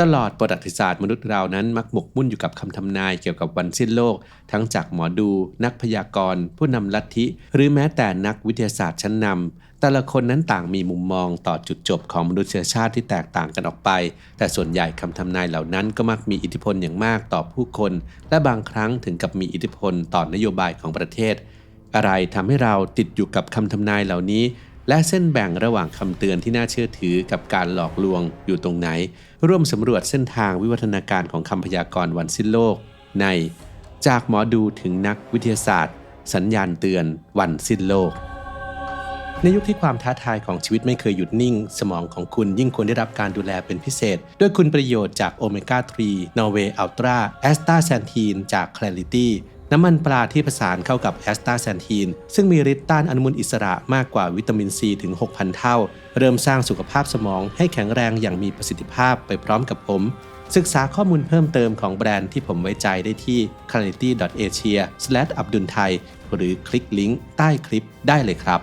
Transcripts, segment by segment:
ตลอดประวัติศาสตร์มนุษย์เรานั้นมักหมกมุ่นอยู่กับคำทำนายเกี่ยวกับวันสิ้นโลกทั้งจากหมอดูนักพยากรณ์ผู้นำลัทธิหรือแม้แต่นักวิทยาศาสตร์ชั้นนำแต่ละคนนั้นต่างมีมุมมองต่อจุดจบของมนุษยชาติที่แตกต่างกันออกไปแต่ส่วนใหญ่คำทำนายเหล่านั้นก็มักมีอิทธิพลอย่างมากต่อผู้คนและบางครั้งถึงกับมีอิทธิพลต่อนโยบายของประเทศอะไรทำให้เราติดอยู่กับคำทำนายเหล่านี้และเส้นแบ่งระหว่างคำเตือนที่น่าเชื่อถือกับการหลอกลวงอยู่ตรงไหนร่วมสำรวจเส้นทางวิวัฒนาการของคำพยากรณ์วันสิ้นโลกในจากหมอดูถึงนักวิทยาศาสตร์สัญญาณเตือนวันสิ้นโลกในยุคที่ความท้าทายของชีวิตไม่เคยหยุดนิ่งสมองของคุณยิ่งควรได้รับการดูแลเป็นพิเศษด้วยคุณประโยชน์จากโอเมก้า 3 Norway Ultra แอสตาแซนทีนจาก Clarityน้ำมันปลาที่ผสานเข้ากับแอสตาแซนทีนซึ่งมีฤทธิ์ต้านอนุมูลอิสระมากกว่าวิตามินซีถึง 6,000 เท่าเริ่มสร้างสุขภาพสมองให้แข็งแรงอย่างมีประสิทธิภาพไปพร้อมกับผมศึกษาข้อมูลเพิ่มเติมของแบรนด์ที่ผมไว้ใจได้ที่ clarity.asia/abdulthai หรือคลิกลิงก์ใต้คลิปได้เลยครับ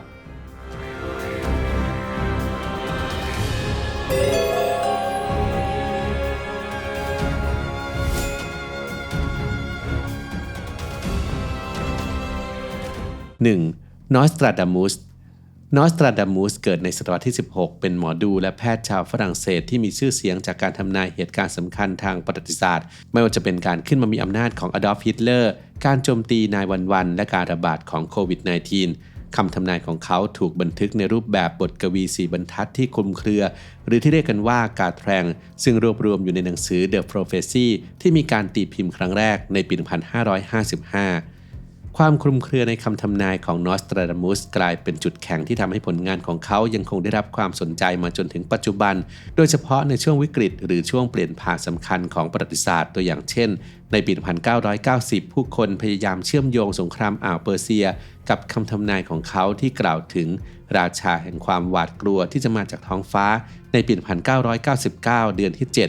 1. นอสตราดามุสเกิดในศตวรรษที่ 16 เป็นหมอดูและแพทย์ชาวฝรั่งเศสที่มีชื่อเสียงจากการทำนายเหตุการณ์สำคัญทางประวัติศาสตร์ไม่ว่าจะเป็นการขึ้นมามีอำนาจของอดอล์ฟ ฮิตเลอร์การโจมตีนายวันและการระบาดของโควิด -19 คำทำนายของเขาถูกบันทึกในรูปแบบบทกวี4บรรทัดที่คลุมเครือ หรือที่เรียกกันว่าการแทรงซึ่งรวบรวมอยู่ในหนังสือ The Prophecy ที่มีการตีพิมพ์ครั้งแรกในปี 1555ความคลุมเครือในคำทำนายของนอสตราดามุสกลายเป็นจุดแข็งที่ทำให้ผลงานของเขายังคงได้รับความสนใจมาจนถึงปัจจุบันโดยเฉพาะในช่วงวิกฤตหรือช่วงเปลี่ยนผ่านสำคัญของประวัติศาสตร์ตัวอย่างเช่นในปี 1990 ผู้คนพยายามเชื่อมโยงสงครามอ่าวเปอร์เซียกับคำทำนายของเขาที่กล่าวถึงราชาแห่งความหวาดกลัวที่จะมาจากท้องฟ้าในปี 1999 เดือนที่ 7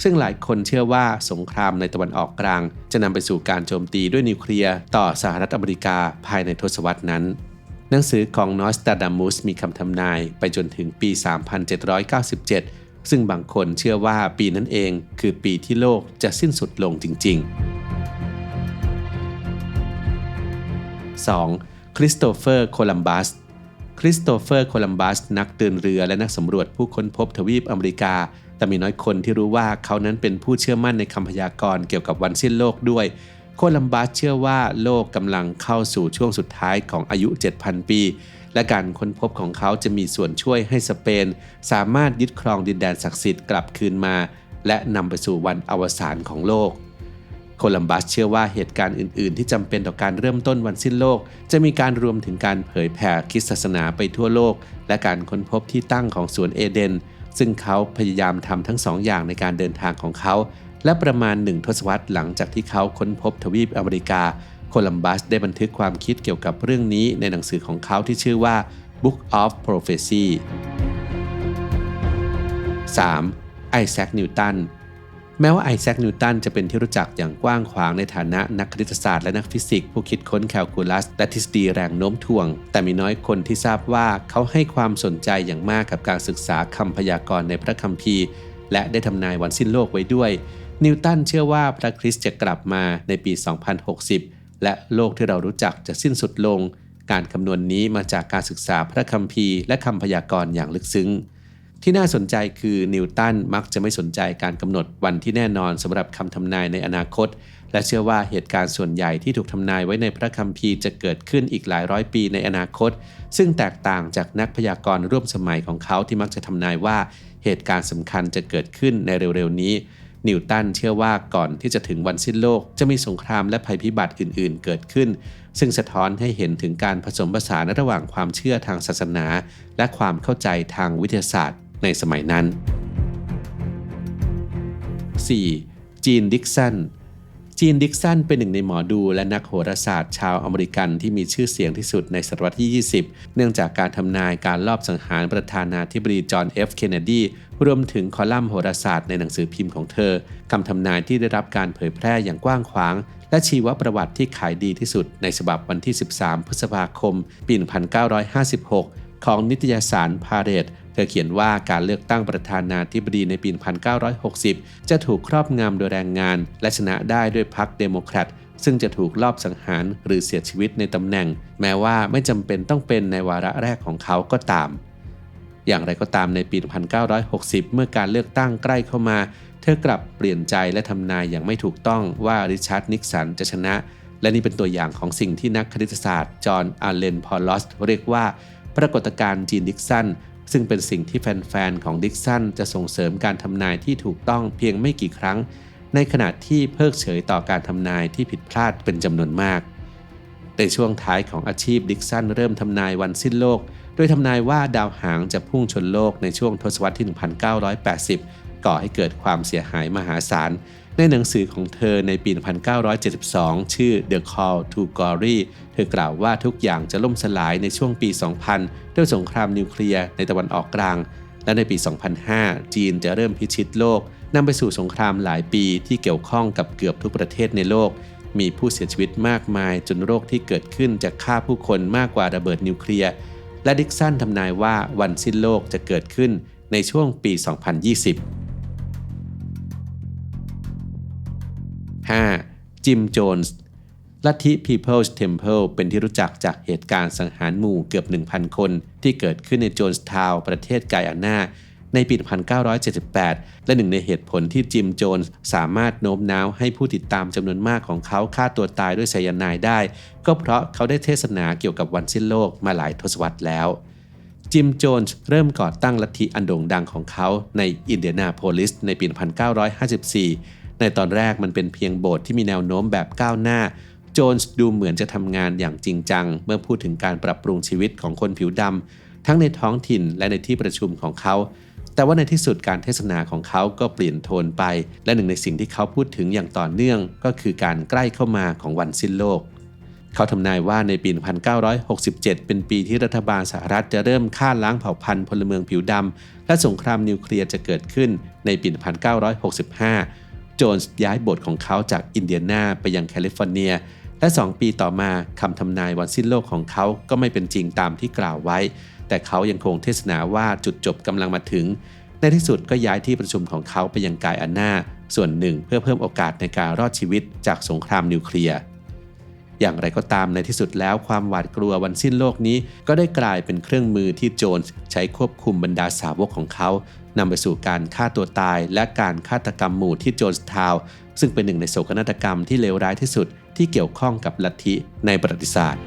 ซึ่งหลายคนเชื่อว่าสงครามในตะวันออกกลางจะนำไปสู่การโจมตีด้วยนิวเคลียร์ต่อสหรัฐอเมริกาภายในทศวรรษนั้นหนังสือของนอสตราดามุสมีคำทำนายไปจนถึงปี 3797 ซึ่งบางคนเชื่อว่าปีนั้นเองคือปีที่โลกจะสิ้นสุดลงจริงๆ 2. คริสโตเฟอร์ โคลัมบัสนักเดินเรือและนักสำรวจผู้ค้นพบทวีปอเมริกาแต่มีน้อยคนที่รู้ว่าเขานั้นเป็นผู้เชื่อมั่นในคำพยากรณ์เกี่ยวกับวันสิ้นโลกด้วยโคลัมบัสเชื่อว่าโลกกำลังเข้าสู่ช่วงสุดท้ายของอายุ 7,000 ปีและการค้นพบของเขาจะมีส่วนช่วยให้สเปนสามารถยึดครองดินแดนศักดิ์สิทธิ์กลับคืนมาและนำไปสู่วันอวสานของโลกโคลัมบัสเชื่อว่าเหตุการณ์อื่นๆที่จำเป็นต่อการเริ่มต้นวันสิ้นโลกจะมีการรวมถึงการเผยแผ่คริสตศาสนาไปทั่วโลกและการค้นพบที่ตั้งของสวนเอเดนซึ่งเขาพยายามทำทั้ง2 อย่างในการเดินทางของเขาและประมาณ1 ทศวรรษหลังจากที่เขาค้นพบทวีปอเมริกาโคลัมบัสได้บันทึกความคิดเกี่ยวกับเรื่องนี้ในหนังสือของเขาที่ชื่อว่า Book of Prophecy 3. ไอแซค นิวตันแม้ว่าไอแซค นิวตันจะเป็นที่รู้จักอย่างกว้างขวางในฐานะนักคณิตศาสตร์และนักฟิสิกส์ผู้คิดค้นแคลคูลัสและทฤษฎีแรงโน้มถ่วงแต่มีน้อยคนที่ทราบว่าเขาให้ความสนใจอย่างมากกับการศึกษาคำพยากรณ์ในพระคัมภีร์และได้ทำนายวันสิ้นโลกไว้ด้วยนิวตันเชื่อว่าพระคริสต์จะกลับมาในปี 2060 และโลกที่เรารู้จักจะสิ้นสุดลงการคำนวณนี้มาจากการศึกษาพระคัมภีร์และคำพยากรณ์อย่างลึกซึ้งที่น่าสนใจคือนิวตันมักจะไม่สนใจการกำหนดวันที่แน่นอนสำหรับคำทำนายในอนาคตและเชื่อว่าเหตุการณ์ส่วนใหญ่ที่ถูกทำนายไว้ในพระคัมภีร์จะเกิดขึ้นอีกหลายร้อยปีในอนาคตซึ่งแตกต่างจากนักพยากรณ์ร่วมสมัยของเขาที่มักจะทำนายว่าเหตุการณ์สำคัญจะเกิดขึ้นในเร็วๆนี้นิวตันเชื่อว่าก่อนที่จะถึงวันสิ้นโลกจะมีสงครามและภัยพิบัติอื่นๆเกิดขึ้นซึ่งสะท้อนให้เห็นถึงการผสมผสานระหว่างความเชื่อทางศาสนาและความเข้าใจทางวิทยาศาสตร์ในสมัยนั้น 4. จีน ดิกสันเป็นหนึ่งในหมอดูและนักโหราศาสตร์ชาวอเมริกันที่มีชื่อเสียงที่สุดในศตวรรษที่ 20 เนื่องจากการทำนายการลอบสังหารประธานาธิบดีจอห์น F. เคนเนดีรวมถึงคอลัมน์โหราศาสตร์ในหนังสือพิมพ์ของเธอคำทำนายที่ได้รับการเผยแพร่อย่างกว้างขวางและชีวประวัติที่ขายดีที่สุดในฉบับวันที่ 13 พฤษภาคม ปี 1956 ของนิตยสาร Parade ธอเขียนว่าการเลือกตั้งประธานาธิบดีในปี 1960 จะถูกครอบงำโดยแรงงานและชนะได้ด้วยพรรคเดโมแครตซึ่งจะถูกลอบสังหารหรือเสียชีวิตในตำแหน่งแม้ว่าไม่จำเป็นต้องเป็นในวาระแรกของเขาก็ตามอย่างไรก็ตามในปี 1960 เมื่อการเลือกตั้งใกล้เข้ามาเธอกลับเปลี่ยนใจและทำนายอย่างไม่ถูกต้องว่าริชาร์ดนิกสันจะชนะและนี่เป็นตัวอย่างของสิ่งที่นักคณิตศาสตร์จอห์นอาร์เลนพอลลอสเรียกว่าปรากฏการณ์จีนดิกสันซึ่งเป็นสิ่งที่แฟนๆของดิกสันจะส่งเสริมการทำนายที่ถูกต้องเพียงไม่กี่ครั้งในขณะที่เพิกเฉยต่อการทำนายที่ผิดพลาดเป็นจำนวนมากในช่วงท้ายของอาชีพดิกสันเริ่มทำนายวันสิ้นโลกโดยทำนายว่าดาวหางจะพุ่งชนโลกในช่วงทศวรรษที่ 1980 ก่อให้เกิดความเสียหายมหาศาลในหนังสือของเธอในปี 1972 ชื่อ The Call to Glory เธอกล่าวว่าทุกอย่างจะล่มสลายในช่วงปี 2000 ด้วยสงครามนิวเคลียร์ในตะวันออกกลางและในปี 2005 จีนจะเริ่มพิชิตโลกนำไปสู่สงครามหลายปีที่เกี่ยวข้องกับเกือบทุกประเทศในโลกมีผู้เสียชีวิตมากมายจนโรคที่เกิดขึ้นจะฆ่าผู้คนมากกว่าระเบิดนิวเคลียร์และดิกสันทำนายว่าวันสิ้นโลกจะเกิดขึ้นในช่วงปี 2020 5. จิม โจนส์ลัทธิ People's Temple เป็นที่รู้จักจากเหตุการณ์สังหารหมู่เกือบ 1,000 คนที่เกิดขึ้นในโจนส์ทาวน์ประเทศไกอานาในปี 1978 และหนึ่งในเหตุผลที่จิม โจนส์สามารถโน้มน้าวให้ผู้ติดตามจำนวนมากของเขาฆ่าตัวตายด้วยไซยาไนด์ได้ก็เพราะเขาได้เทศนาเกี่ยวกับวันสิ้นโลกมาหลายทศวรรษแล้วจิม โจนส์เริ่มก่อตั้งลัทธิอันโด่งดังของเขาในอินเดียนาโพลิสในปี 1954 ในตอนแรกมันเป็นเพียงโบสถ์ที่มีแนวโน้มแบบก้าวหน้าโจนส์ดูเหมือนจะทำงานอย่างจริงจังเมื่อพูดถึงการปรับปรุงชีวิตของคนผิวดำทั้งในท้องถิ่นและในที่ประชุมของเขาแต่ว่าในที่สุดการเทศนาของเขาก็เปลี่ยนโทนไปและหนึ่งในสิ่งที่เขาพูดถึงอย่างต่อเนื่องก็คือการใกล้เข้ามาของวันสิ้นโลกเขาทำนายว่าในปี 1967 เป็นปีที่รัฐบาลสหรัฐจะเริ่มฆ่าล้างเผ่าพันธุ์พลเมืองผิวดำและสงครามนิวเคลียร์จะเกิดขึ้นในปี 1965 โจนส์ย้ายโบสถ์ของเขาจากอินเดียนาไปยังแคลิฟอร์เนียและ 2 ปีต่อมาคำทำนายวันสิ้นโลกของเขาก็ไม่เป็นจริงตามที่กล่าวไว้แต่เขายังคงเทศนาว่าจุดจบกำลังมาถึงในที่สุดก็ย้ายที่ประชุมของเขาไปยังไกอานาส่วนหนึ่งเพื่อเพิ่มโอกาสในการรอดชีวิตจากสงครามนิวเคลียร์อย่างไรก็ตามในที่สุดแล้วความหวาดกลัววันสิ้นโลกนี้ก็ได้กลายเป็นเครื่องมือที่โจนส์ใช้ควบคุมบรรดาสาวกของเขานำไปสู่การฆ่าตัวตายและการฆาตกรรมหมู่ที่โจนส์ทาวน์ซึ่งเป็นหนึ่งในโศกนาฏกรรมที่เลวร้ายที่สุดที่เกี่ยวข้องกับลัทธิในประวัติศาสตร์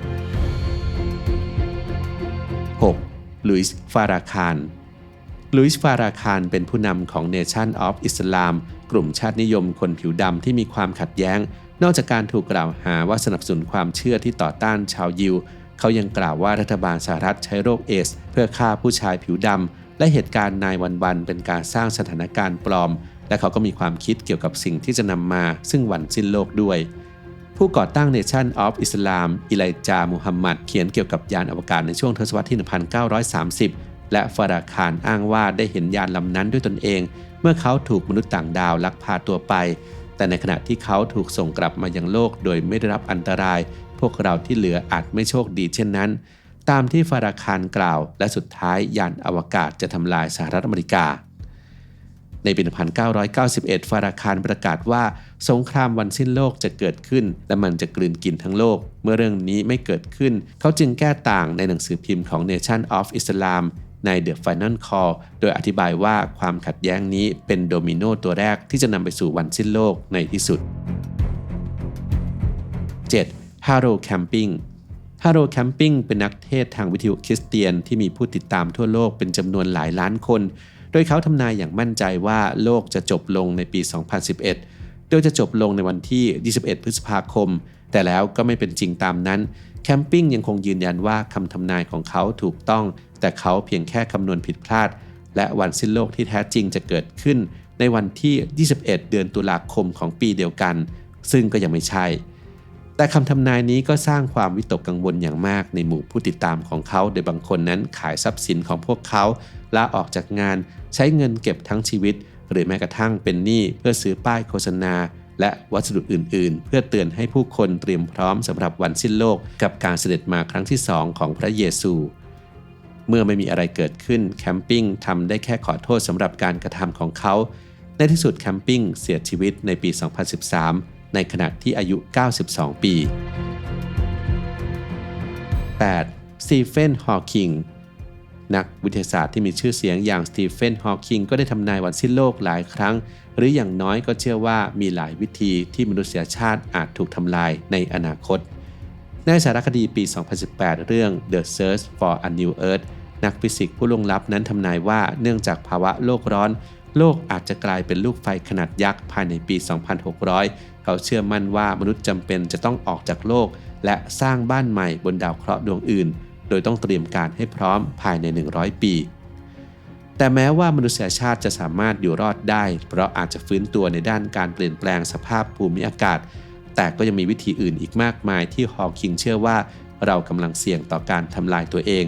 6. ลุยส์ ฟาราคานลุยส์ ฟาราคานเป็นผู้นำของ Nation of Islam กลุ่มชาตินิยมคนผิวดำที่มีความขัดแย้งนอกจากการถูกกล่าวหาว่าสนับสนุนความเชื่อที่ต่อต้านชาวยิวเขายังกล่าวว่ารัฐบาลสหรัฐใช้โรคเอดส์เพื่อฆ่าผู้ชายผิวดำและเหตุการณ์นายวันๆเป็นการสร้างสถานการณ์ปลอมและเขาก็มีความคิดเกี่ยวกับสิ่งที่จะนำมาซึ่งวันสิ้นโลกด้วยผู้ก่อตั้ง Nation of Islam อิไลจา มุฮัมมัดเขียนเกี่ยวกับยานอวกาศในช่วงทศวรรษที่ 1930 และฟาราคานอ้างว่าได้เห็นยานลำนั้นด้วยตนเองเมื่อเขาถูกมนุษย์ต่างดาวลักพาตัวไปแต่ในขณะที่เขาถูกส่งกลับมายังโลกโดยไม่ได้รับอันตรายพวกเราที่เหลืออาจไม่โชคดีเช่นนั้นตามที่ฟาราคานกล่าวและสุดท้ายยานอวกาศจะทำลายสหรัฐอเมริกาในปี 1991 ฟาราคานประกาศว่าสงครามวันสิ้นโลกจะเกิดขึ้นและมันจะกลืนกินทั้งโลกเมื่อเรื่องนี้ไม่เกิดขึ้นเขาจึงแก้ต่างในหนังสือพิมพ์ของ Nation of Islam ใน The Final Call โดยอธิบายว่าความขัดแย้งนี้เป็นโดมิโนตัวแรกที่จะนำไปสู่วันสิ้นโลกในที่สุด 7. ฮาโรลด์ แคมปิงฮาโรลด์ แคมปิงเป็นนักเทศทางวิทยุคริสเตียนที่มีผู้ติดตามทั่วโลกเป็นจำนวนหลายล้านคนโดยเขาทำนายอย่างมั่นใจว่าโลกจะจบลงในปี 2011 โดยจะจบลงในวันที่ 21 พฤษภาคมแต่แล้วก็ไม่เป็นจริงตามนั้นแคมปิงยังคงยืนยันว่าคำทำนายของเขาถูกต้องแต่เขาเพียงแค่คำนวณผิดพลาดและวันสิ้นโลกที่แท้จริงจะเกิดขึ้นในวันที่ 21 เดือนตุลาคมของปีเดียวกันซึ่งก็ยังไม่ใช่แต่คำทำนายนี้ก็สร้างความวิตกกังวลอย่างมากในหมู่ผู้ติดตามของเขาโดยบางคนนั้นขายทรัพย์สินของพวกเขาลาออกจากงานใช้เงินเก็บทั้งชีวิตหรือแม้กระทั่งเป็นหนี้เพื่อซื้อป้ายโฆษณาและวัสดุอื่นๆเพื่อเตือนให้ผู้คนเตรียมพร้อมสำหรับวันสิ้นโลกกับการเสด็จมาครั้งที่2ของพระเยซู เมื่อไม่มีอะไรเกิดขึ้นแคมปิ้งทำได้แค่ขอโทษสำหรับการกระทำของเขาในที่สุดแคมปิ้งเสียชีวิตในปี 2013 ในขณะที่อายุ 92 ปี 8. สตีเฟน ฮอว์กิงนักวิทยาศาสตร์ที่มีชื่อเสียงอย่างสตีเฟน ฮอว์กิงก็ได้ทำนายวันสิ้นโลกหลายครั้งหรืออย่างน้อยก็เชื่อว่ามีหลายวิธีที่มนุษยชาติอาจถูกทำลายในอนาคตในสารคดีปี 2018 เรื่อง The Search for a New Earth นักฟิสิกส์ผู้ล่วงลับนั้นทำนายว่าเนื่องจากภาวะโลกร้อนโลกอาจจะกลายเป็นลูกไฟขนาดยักษ์ภายในปี 2600 เขาเชื่อมั่นว่ามนุษย์จำเป็นจะต้องออกจากโลกและสร้างบ้านใหม่บนดาวเคราะห์ดวงอื่นโดยต้องเตรียมการให้พร้อมภายใน 100 ปี แต่แม้ว่ามนุษยชาติจะสามารถอยู่รอดได้เพราะอาจจะฟื้นตัวในด้านการเปลี่ยนแปลงสภาพภูมิอากาศแต่ก็ยังมีวิธีอื่นอีกมากมายที่ฮอว์กิงเชื่อว่าเรากำลังเสี่ยงต่อการทำลายตัวเอง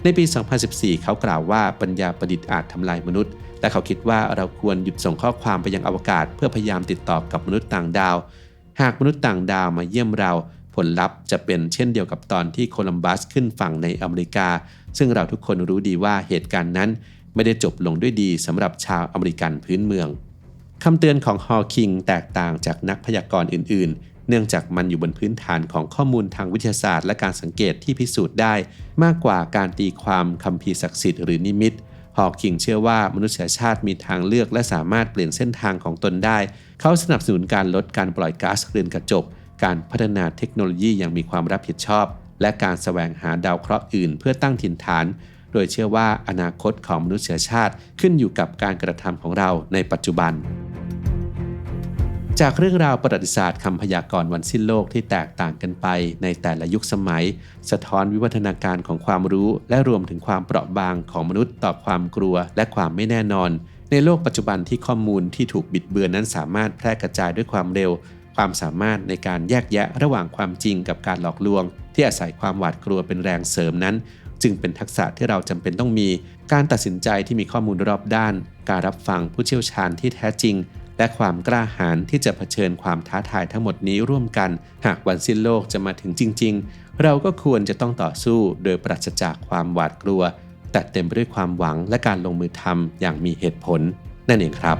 ในปี 2014 เขากล่าวว่าปัญญาประดิษฐ์อาจทำลายมนุษย์และเขาคิดว่าเราควรหยุดส่งข้อความไปยังอวกาศเพื่อพยายามติดต่อกับมนุษย์ต่างดาวหากมนุษย์ต่างดาวมาเยี่ยมเราผลลัพธ์จะเป็นเช่นเดียวกับตอนที่โคลัมบัสขึ้นฝั่งในอเมริกาซึ่งเราทุกคนรู้ดีว่าเหตุการณ์นั้นไม่ได้จบลงด้วยดีสำหรับชาวอเมริกันพื้นเมืองคำเตือนของฮอว์กิงแตกต่างจากนักพยากรณ์อื่นๆเนื่องจากมันอยู่บนพื้นฐานของข้อมูลทางวิทยาศาสตร์และการสังเกตที่พิสูจน์ได้มากกว่าการตีความคัมภีร์ศักดิ์สิทธิ์หรือนิมิตฮอว์กิงเชื่อว่ามนุษยชาติมีทางเลือกและสามารถเปลี่ยนเส้นทางของตนได้เขาสนับสนุนการลดการปล่อยก๊าซเรือนกระจกการพัฒนาเทคโนโลยีอย่างมีความรับผิดชอบและการแสวงหาดาวเคราะห์อื่นเพื่อตั้งถิ่นฐานโดยเชื่อว่าอนาคตของมนุษยชาติขึ้นอยู่กับการกระทำของเราในปัจจุบันจากเรื่องราวประวัติศาสตร์คำพยากรณ์วันสิ้นโลกที่แตกต่างกันไปในแต่ละยุคสมัยสะท้อนวิวัฒนาการของความรู้และรวมถึงความเปราะบางของมนุษย์ต่อความกลัวและความไม่แน่นอนในโลกปัจจุบันที่ข้อมูลที่ถูกบิดเบือนนั้นสามารถแพร่กระจายด้วยความเร็วความสามารถในการแยกแยะระหว่างความจริงกับการหลอกลวงที่อาศัยความหวาดกลัวเป็นแรงเสริมนั้นจึงเป็นทักษะที่เราจำเป็นต้องมีการตัดสินใจที่มีข้อมูลรอบด้านการรับฟังผู้เชี่ยวชาญที่แท้จริงและความกล้าหาญที่จะเผชิญความท้าทายทั้งหมดนี้ร่วมกันหากวันสิ้นโลกจะมาถึงจริงๆเราก็ควรจะต้องต่อสู้โดยปราศจากความหวาดกลัวแต่เต็มไปด้วยความหวังและการลงมือทำอย่างมีเหตุผลนั่นเองครับ